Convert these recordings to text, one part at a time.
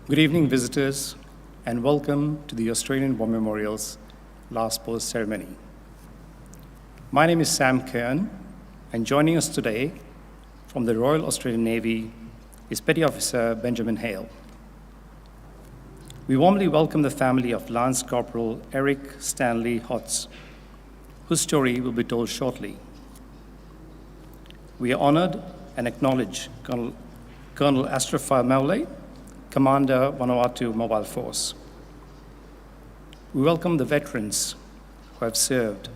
Good evening, visitors, and welcome to the Australian War Memorial's Last Post ceremony. My name is Sam Kern, and joining us today from the Royal Australian Navy is Petty Officer Benjamin Hale. We warmly welcome the family of Lance Corporal Eric Stanley Hotz, whose story will be told shortly. We are honored and acknowledge Colonel Ashraf Maulay, Commander Vanuatu Mobile Force. We welcome the veterans who have served,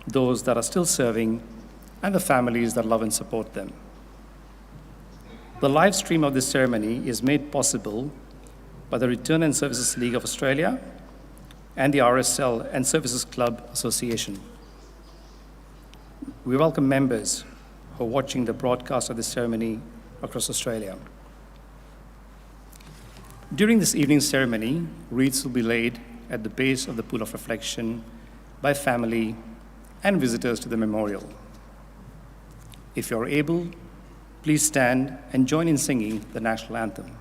those that are still serving, and the families that love and support them. The live stream of this ceremony is made possible by the Return and Services League of Australia and the RSL and Services Club Association. We welcome members who are watching the broadcast of this ceremony across Australia. During this evening's ceremony, wreaths will be laid at the base of the pool of reflection by family and visitors to the memorial. If you're able, please stand and join in singing the national anthem.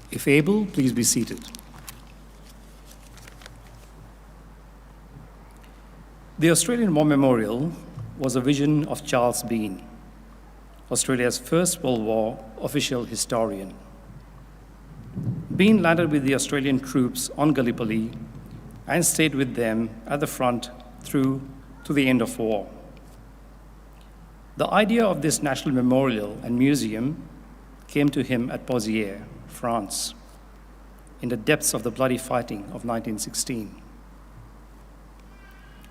If able, please be seated. The Australian War Memorial was a vision of Charles Bean, Australia's First World War official historian. Bean landed with the Australian troops on Gallipoli and stayed with them at the front through to the end of war. The idea of this national memorial and museum came to him at Pozières, France, in the depths of the bloody fighting of 1916.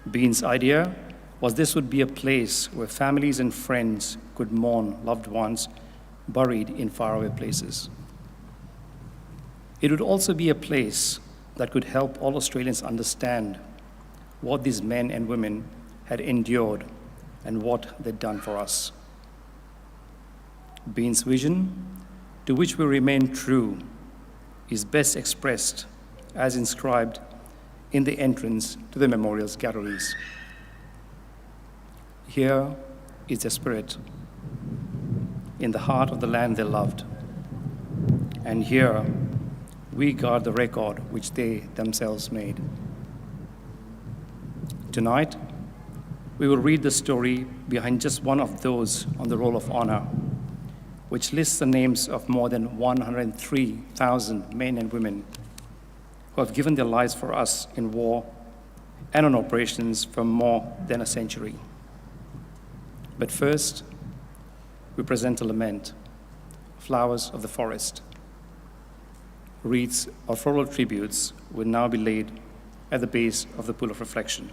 Bean's idea was this would be a place where families and friends could mourn loved ones buried in faraway places. It would also be a place that could help all Australians understand what these men and women had endured and what they'd done for us. Bean's vision, to which we remain true, is best expressed as inscribed in the entrance to the memorial's galleries. Here is the spirit, in the heart of the land they loved. And here we guard the record which they themselves made. Tonight, we will read the story behind just one of those on the Roll of Honor, which lists the names of more than 103,000 men and women who have given their lives for us in war and on operations for more than a century. But first, we present a lament, Flowers of the Forest. Wreaths of floral tributes will now be laid at the base of the pool of reflection.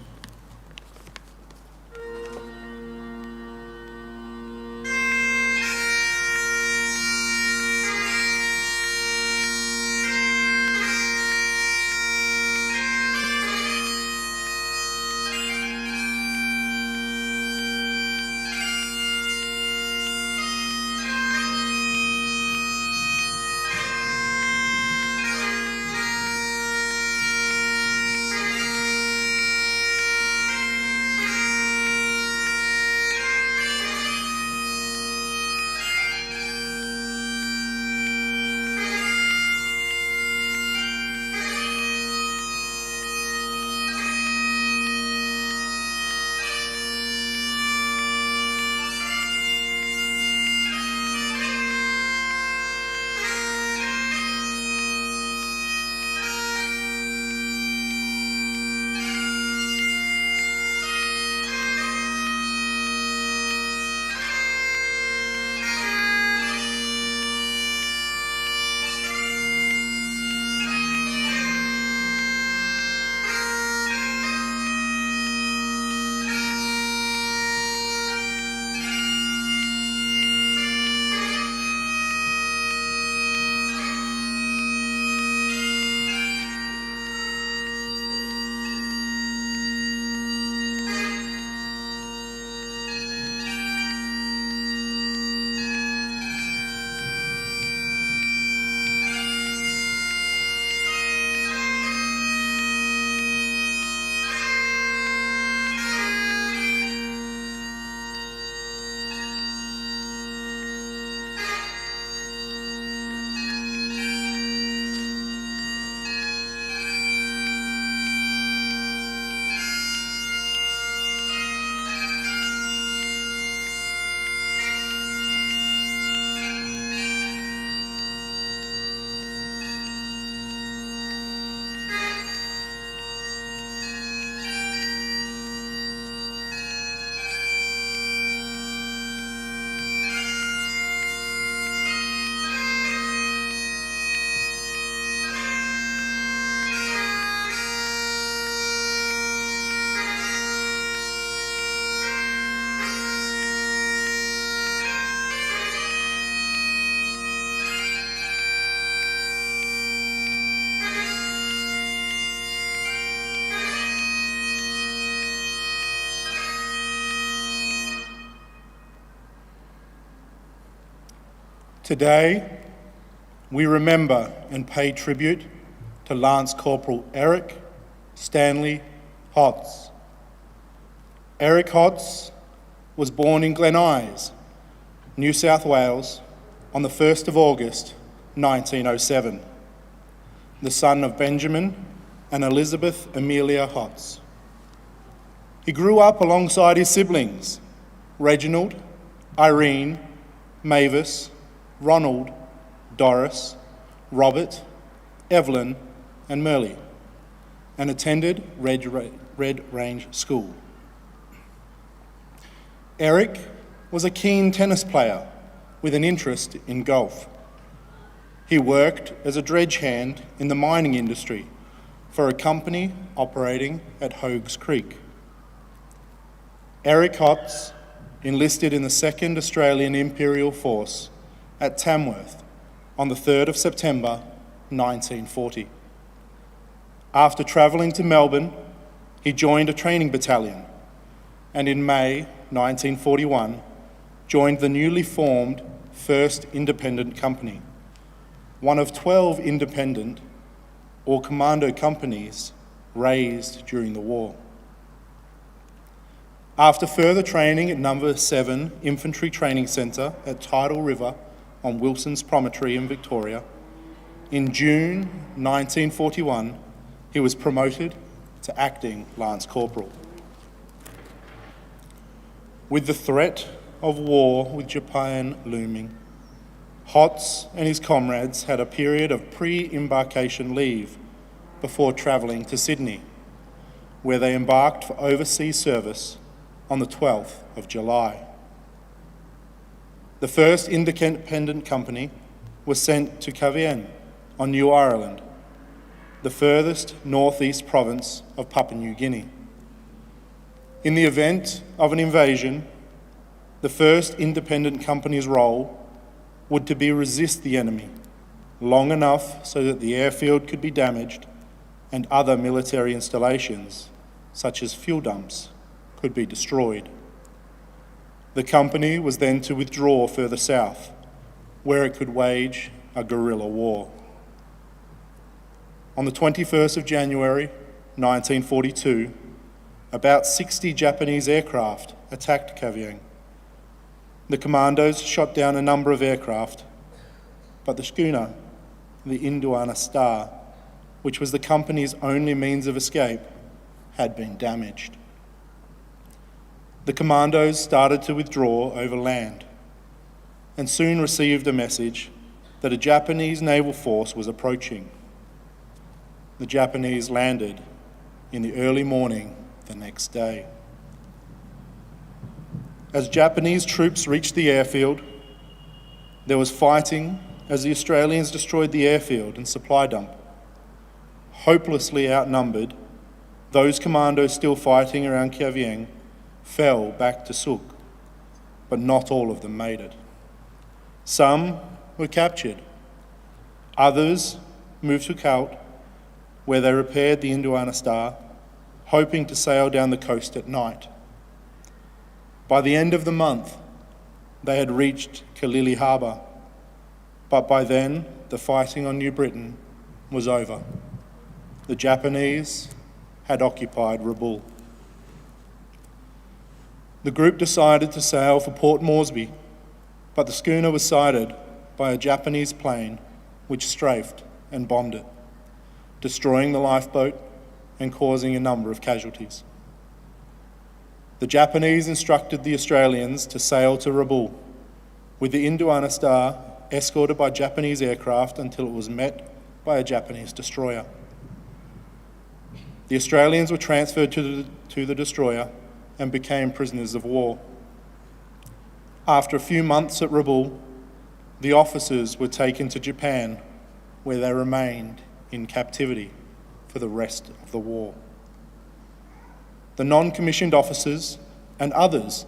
Today, we remember and pay tribute to Lance Corporal Eric Stanley Hotz. Eric Hotz was born in Glen Eyes, New South Wales, on the 1st of August 1907, the son of Benjamin and Elizabeth Amelia Hotz. He grew up alongside his siblings, Reginald, Irene, Mavis, Ronald, Doris, Robert, Evelyn, and Merle, and attended Red Range School. Eric was a keen tennis player with an interest in golf. He worked as a dredge hand in the mining industry for a company operating at Hogues Creek. Eric Hotz enlisted in the 2nd Australian Imperial Force at Tamworth on the 3rd of September 1940. After travelling to Melbourne, he joined a training battalion and in May 1941 joined the newly formed 1st Independent Company, one of 12 independent or commando companies raised during the war. After further training at No. 7 Infantry Training Centre at Tidal River on Wilson's Promontory in Victoria, in June 1941, he was promoted to acting Lance Corporal. With the threat of war with Japan looming, Hotz and his comrades had a period of pre-embarkation leave before travelling to Sydney, where they embarked for overseas service on the 12th of July. The 1st Independent Company was sent to Canberra on New Ireland, the furthest northeast province of Papua New Guinea. In the event of an invasion, the 1st Independent Company's role would to be resist the enemy long enough so that the airfield could be damaged and other military installations, such as fuel dumps, could be destroyed. The company was then to withdraw further south, where it could wage a guerrilla war. On the 21st of January 1942, about 60 Japanese aircraft attacked Kavieng. The commandos shot down a number of aircraft, but the schooner, the Indiana Star, which was the company's only means of escape, had been damaged. The commandos started to withdraw over land and soon received a message that a Japanese naval force was approaching. The Japanese landed in the early morning the next day. As Japanese troops reached the airfield, there was fighting as the Australians destroyed the airfield and supply dump. Hopelessly outnumbered, those commandos still fighting around Kavieng fell back to Sook, but not all of them made it. Some were captured. Others moved to Kaut, where they repaired the Indiana Star, hoping to sail down the coast at night. By the end of the month, they had reached Kalili Harbour, but by then the fighting on New Britain was over. The Japanese had occupied Rabaul. The group decided to sail for Port Moresby, but the schooner was sighted by a Japanese plane which strafed and bombed it, destroying the lifeboat and causing a number of casualties. The Japanese instructed the Australians to sail to Rabaul, with the Indiana Star escorted by Japanese aircraft until it was met by a Japanese destroyer. The Australians were transferred to the destroyer and became prisoners of war. After a few months at Rabaul, the officers were taken to Japan, where they remained in captivity for the rest of the war. The non-commissioned officers and others,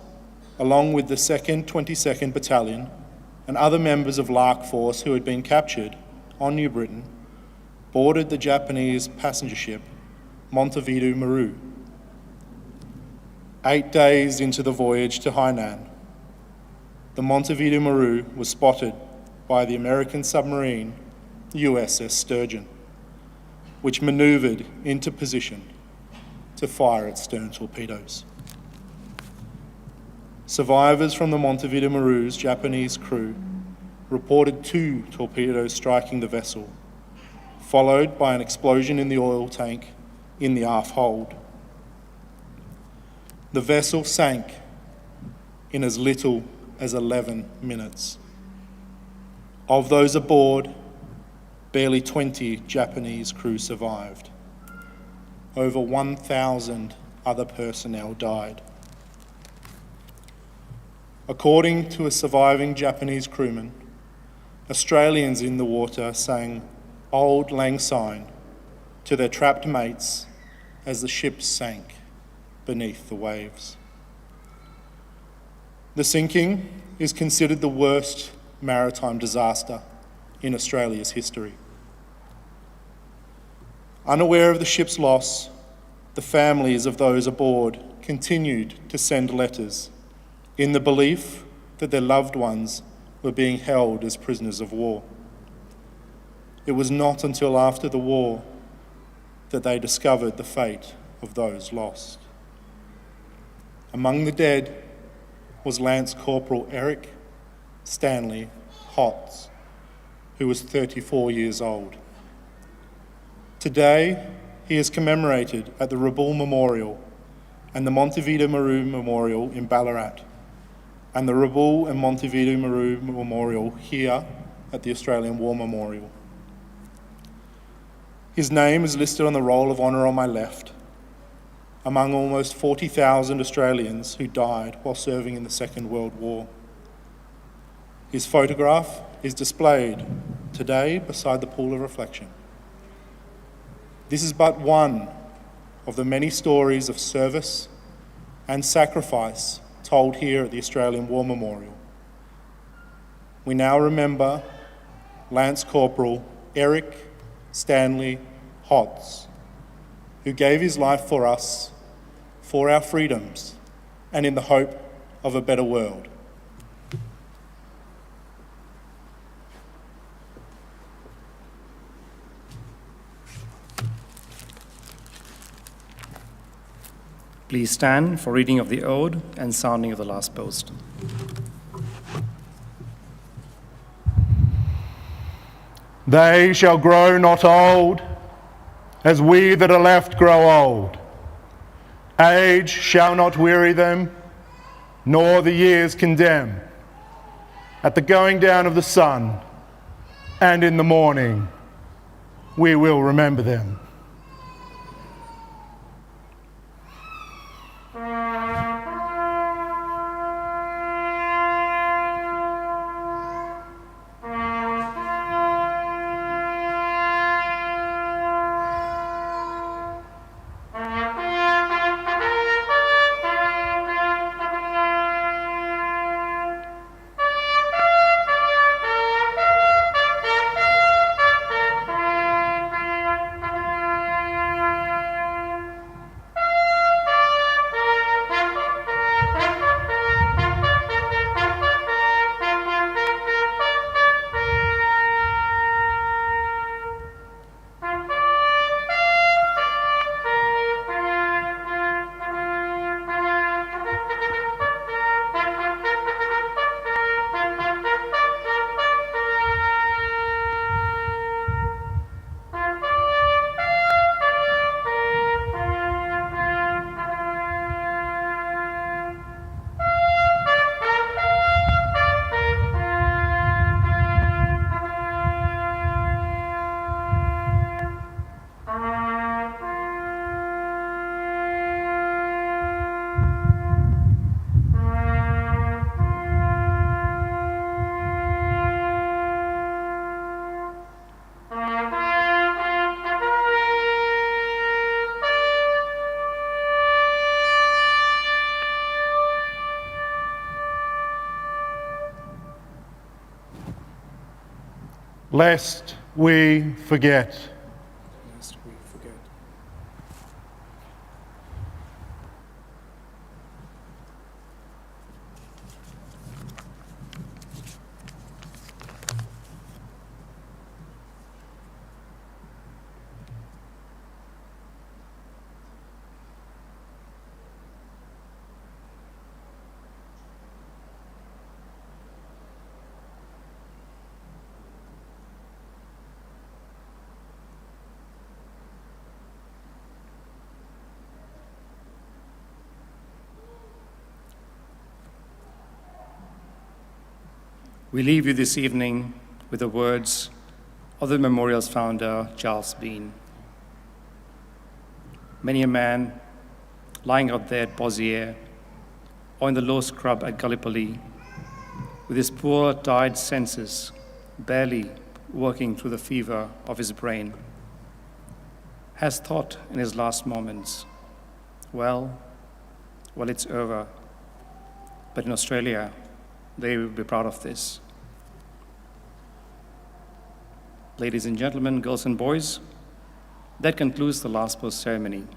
along with the 2nd 22nd Battalion and other members of Lark Force who had been captured on New Britain, boarded the Japanese passenger ship Montevideo Maru. 8 days into the voyage to Hainan, the Montevideo Maru was spotted by the American submarine USS Sturgeon, which manoeuvred into position to fire its stern torpedoes. Survivors from the Montevideo Maru's Japanese crew reported 2 torpedoes striking the vessel, followed by an explosion in the oil tank in the aft hold. The vessel sank in as little as 11 minutes. Of those aboard, barely 20 Japanese crew survived. Over 1,000 other personnel died. According to a surviving Japanese crewman, Australians in the water sang Auld Lang Syne to their trapped mates as the ship sank beneath the waves. The sinking is considered the worst maritime disaster in Australia's history. Unaware of the ship's loss, the families of those aboard continued to send letters in the belief that their loved ones were being held as prisoners of war. It was not until after the war that they discovered the fate of those lost. Among the dead was Lance Corporal Eric Stanley Hotz, who was 34 years old. Today, he is commemorated at the Rabaul Memorial and the Montevideo Maru Memorial in Ballarat, and the Rabaul and Montevideo Maru Memorial here at the Australian War Memorial. His name is listed on the roll of honour on my left, among almost 40,000 Australians who died while serving in the Second World War. His photograph is displayed today beside the pool of reflection. This is but one of the many stories of service and sacrifice told here at the Australian War Memorial. We now remember Lance Corporal Eric Stanley Hotz, who gave his life for us, for our freedoms, and in the hope of a better world. Please stand for reading of the ode and sounding of the last post. They shall grow not old, as we that are left grow old. Age shall not weary them, nor the years condemn. At the going down of the sun, and in the morning, we will remember them. Lest we forget. Lest we forget. We leave you this evening with the words of the memorial's founder, Charles Bean. Many a man lying out there at Bossier or in the low scrub at Gallipoli, with his poor, tired senses barely working through the fever of his brain, has thought in his last moments, well, it's over. But in Australia, they will be proud of this. Ladies and gentlemen, girls and boys, that concludes the last post ceremony.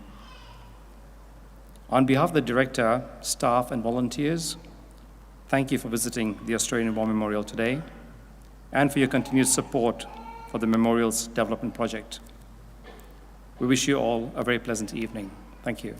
On behalf of the director, staff, and volunteers, thank you for visiting the Australian War Memorial today and for your continued support for the memorial's development project. We wish you all a very pleasant evening. Thank you.